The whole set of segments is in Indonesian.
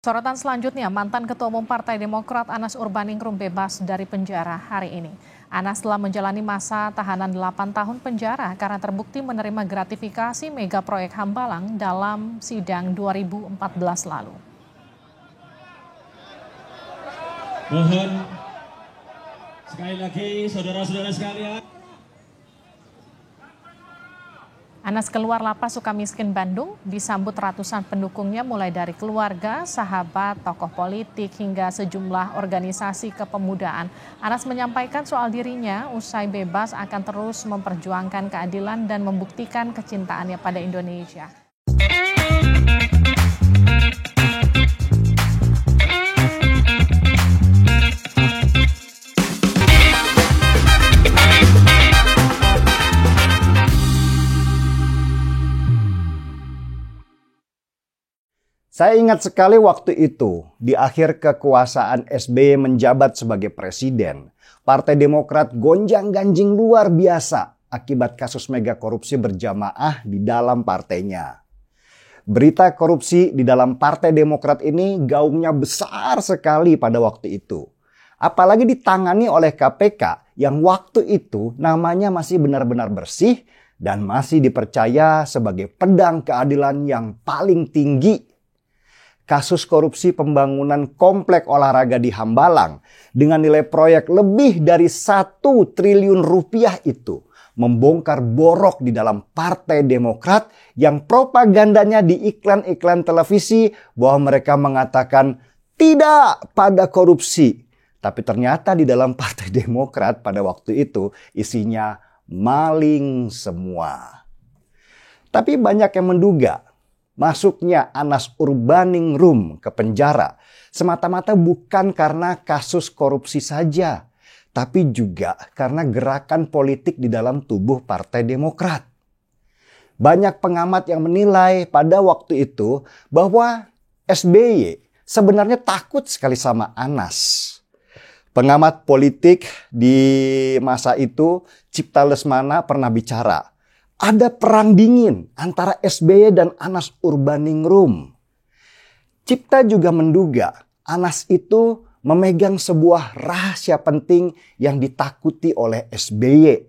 Sorotan selanjutnya, mantan Ketua Umum Partai Demokrat Anas Urbaningrum bebas dari penjara hari ini. Anas telah menjalani masa tahanan 8 tahun penjara karena terbukti menerima gratifikasi mega proyek Hambalang dalam sidang 2014 lalu. Mohon sekali lagi saudara-saudara sekalian. Anas keluar lapas Sukamiskin Bandung disambut ratusan pendukungnya mulai dari keluarga, sahabat, tokoh politik hingga sejumlah organisasi kepemudaan. Anas menyampaikan soal dirinya usai bebas akan terus memperjuangkan keadilan dan membuktikan kecintaannya pada Indonesia. Saya ingat sekali waktu itu, di akhir kekuasaan SBY menjabat sebagai presiden, Partai Demokrat gonjang-ganjing luar biasa akibat kasus mega korupsi berjamaah di dalam partainya. Berita korupsi di dalam Partai Demokrat ini gaungnya besar sekali pada waktu itu. Apalagi ditangani oleh KPK yang waktu itu namanya masih benar-benar bersih dan masih dipercaya sebagai pedang keadilan yang paling tinggi. Kasus korupsi pembangunan komplek olahraga di Hambalang dengan nilai proyek lebih dari 1 triliun rupiah itu membongkar borok di dalam Partai Demokrat yang propagandanya di iklan-iklan televisi bahwa mereka mengatakan tidak pada korupsi. Tapi ternyata di dalam Partai Demokrat pada waktu itu isinya maling semua. Tapi banyak yang menduga masuknya Anas Urbaningrum ke penjara semata-mata bukan karena kasus korupsi saja, tapi juga karena gerakan politik di dalam tubuh Partai Demokrat. Banyak pengamat yang menilai pada waktu itu bahwa SBY sebenarnya takut sekali sama Anas. Pengamat politik di masa itu, Cipta Lesmana, pernah bicara, ada perang dingin antara SBY dan Anas Urbaningrum. Cipta juga menduga Anas itu memegang sebuah rahasia penting yang ditakuti oleh SBY.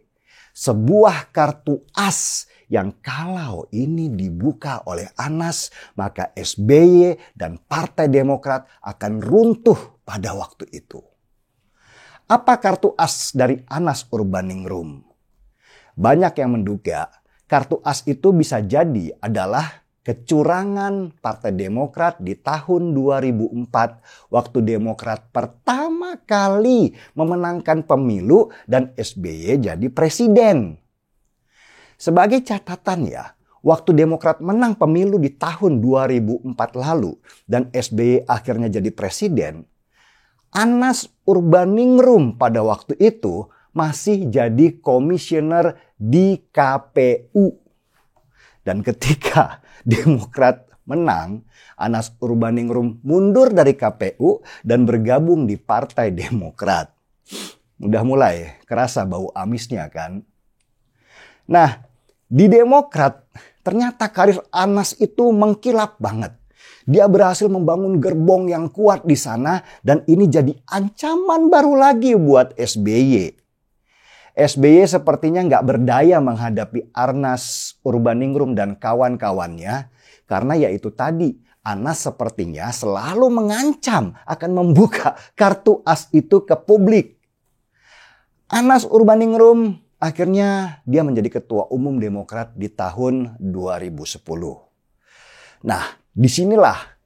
Sebuah kartu as yang kalau ini dibuka oleh Anas, maka SBY dan Partai Demokrat akan runtuh pada waktu itu. Apa kartu as dari Anas Urbaningrum? Banyak yang menduga kartu as itu bisa jadi adalah kecurangan Partai Demokrat di tahun 2004 waktu Demokrat pertama kali memenangkan pemilu dan SBY jadi presiden. Sebagai catatan ya, waktu Demokrat menang pemilu di tahun 2004 lalu dan SBY akhirnya jadi presiden, Anas Urbaningrum pada waktu itu masih jadi komisioner di KPU. Dan ketika Demokrat menang, Anas Urbaningrum mundur dari KPU dan bergabung di Partai Demokrat. Udah mulai kerasa bau amisnya kan? Nah, di Demokrat ternyata karir Anas itu mengkilap banget. Dia berhasil membangun gerbong yang kuat di sana dan ini jadi ancaman baru lagi buat SBY. SBY sepertinya nggak berdaya menghadapi Anas Urbaningrum dan kawan-kawannya karena yaitu tadi Anas sepertinya selalu mengancam akan membuka kartu as itu ke publik. Anas Urbaningrum akhirnya dia menjadi ketua umum Demokrat di tahun 2010. Nah, disinilah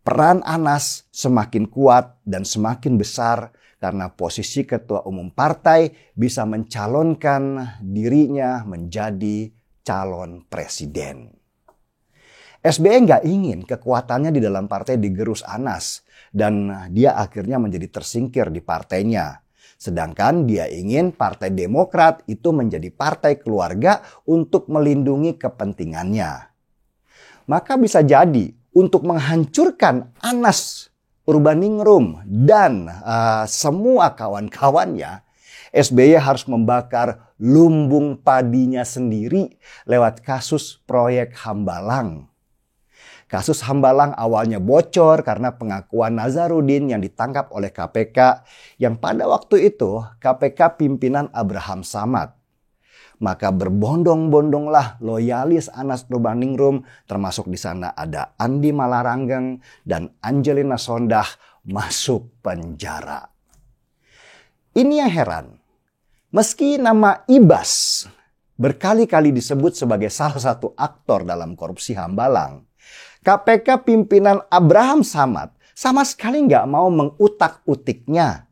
peran Anas semakin kuat dan semakin besar karena posisi ketua umum partai bisa mencalonkan dirinya menjadi calon presiden. SBY nggak ingin kekuatannya di dalam partai digerus Anas dan dia akhirnya menjadi tersingkir di partainya. Sedangkan dia ingin Partai Demokrat itu menjadi partai keluarga untuk melindungi kepentingannya. Maka bisa jadi untuk menghancurkan Anas Urbaningrum dan semua kawan-kawannya, SBY harus membakar lumbung padinya sendiri lewat kasus proyek Hambalang. Kasus Hambalang awalnya bocor karena pengakuan Nazarudin yang ditangkap oleh KPK yang pada waktu itu KPK pimpinan Abraham Samad. Maka berbondong-bondonglah loyalis Anas Urbaningrum, termasuk di sana ada Andi Malaranggeng dan Angelina Sondah masuk penjara. Ini yang heran. Meski nama Ibas berkali-kali disebut sebagai salah satu aktor dalam korupsi Hambalang, KPK pimpinan Abraham Samad sama sekali nggak mau mengutak-utiknya.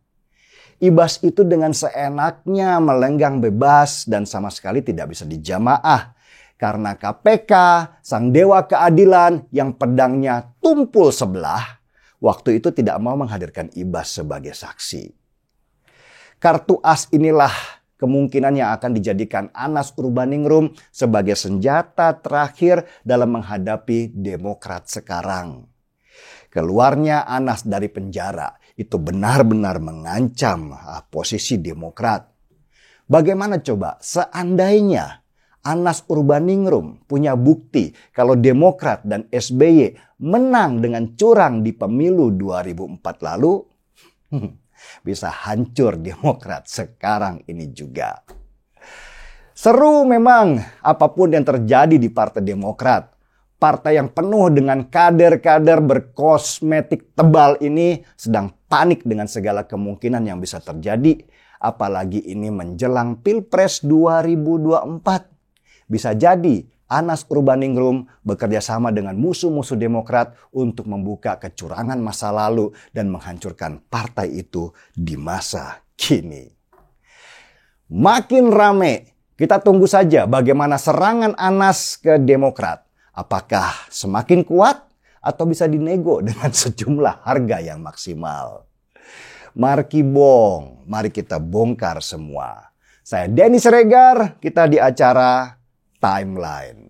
Ibas itu dengan seenaknya melenggang bebas dan sama sekali tidak bisa dijamaah. Karena KPK, sang dewa keadilan yang pedangnya tumpul sebelah, waktu itu tidak mau menghadirkan Ibas sebagai saksi. Kartu as inilah kemungkinan yang akan dijadikan Anas Urbaningrum sebagai senjata terakhir dalam menghadapi Demokrat sekarang. Keluarnya Anas dari penjara itu benar-benar mengancam posisi Demokrat. Bagaimana coba seandainya Anas Urbaningrum punya bukti kalau Demokrat dan SBY menang dengan curang di pemilu 2004 lalu? Bisa hancur Demokrat sekarang ini juga. Seru memang apapun yang terjadi di Partai Demokrat. Partai yang penuh dengan kader-kader berkosmetik tebal ini sedang panik dengan segala kemungkinan yang bisa terjadi. Apalagi ini menjelang Pilpres 2024. Bisa jadi Anas Urbaningrum bekerja sama dengan musuh-musuh Demokrat untuk membuka kecurangan masa lalu dan menghancurkan partai itu di masa kini. Makin rame, kita tunggu saja bagaimana serangan Anas ke Demokrat. Apakah semakin kuat atau bisa dinego dengan sejumlah harga yang maksimal? Mari kita bongkar semua. Saya Denny Siregar, kita di acara Timeline.